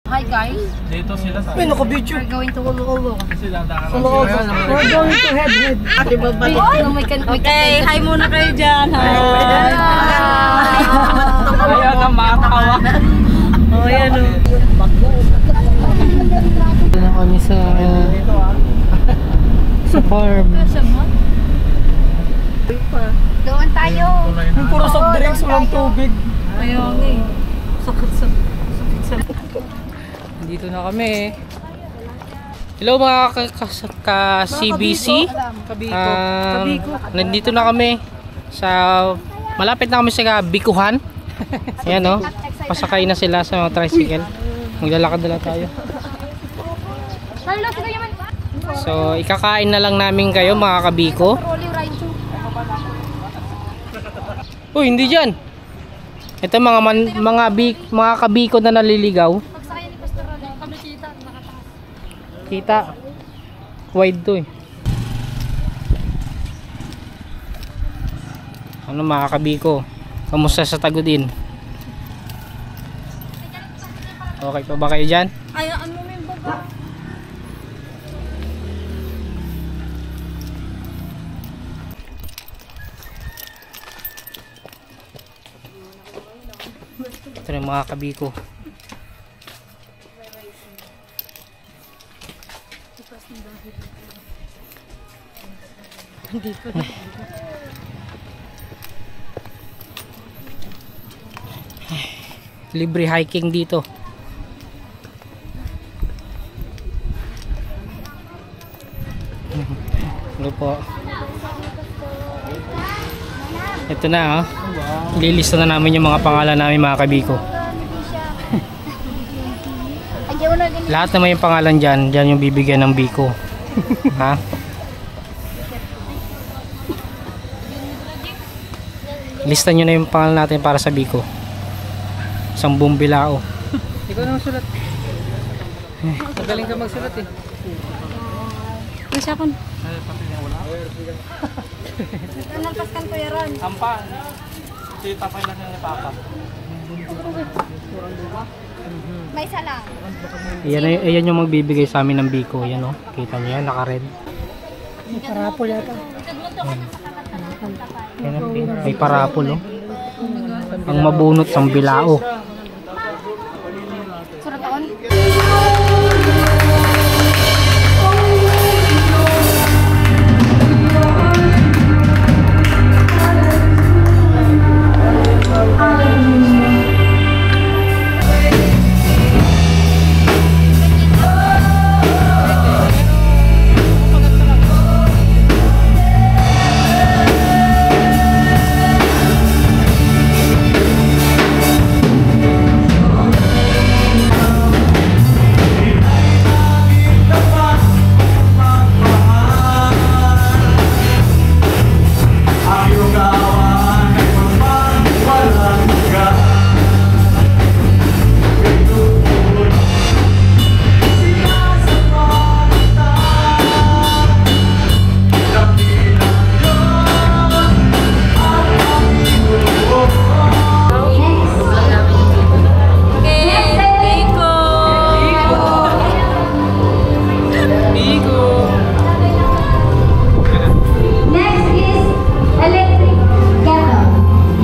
Hi guys. Dito sila sa... May naka-video. We're going to Hulu. Sila daan. We're going to head. Okay, hi muna kayo dyan. Hi. Ayaw na matawa. Oh, yan o. Ito na kami sa farm. Doon tayo. Yung puro soft drinks, walang tubig. Ayaw nga eh. Sakit. Dito na kami. Hello mga ka-CBC. Nandito na kami sa malapit na kami sa Bikuhan. Ayan o. Pasakay na sila sa mga tricycle. Maglalakad na tayo. So ikakain na lang namin kayo mga kabiko. Uy, hindi dyan. Ito mga kabiko na naliligaw. Kita. Wide to eh. Ano mga kabiko? Kamusta sa Tagudin? Okay pa ba kayo dyan? Ay, ano mo yung baba? Ito na mga kabiko. Libre hiking dito. Ano po? Ito na oh. Lilista na namin yung mga pangalan namin mga kabiko. Lahat naman yung pangalan dyan yung bibigyan ng biko. Ha? Lista nyo na yung pangalan natin para sa biko. Isang bumbilao. Ikaw na magsulat. Magaling ka magsulat eh. Masya kon. Ay, Nalpaskan ko yaron. Ampa. Sita pa lang ni Papa. May isa lang. Ayan yung magbibigay sa amin ng biko. Yan o. Kita nyo yan. Naka-red. Parapol yata. May parapol o. Ang mabunot sa bilao. Surataon.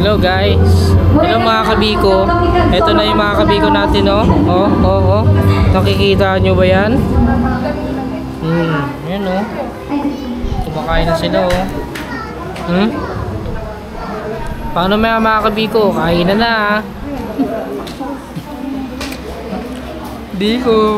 Hello guys. Hello mga kabiko. Ito na yung mga kabiko natin oh. Oh. Nakikita nyo ba yan? Yan oh. Kumakain na sila oh. Paano mga kabiko? Kain na. Biko.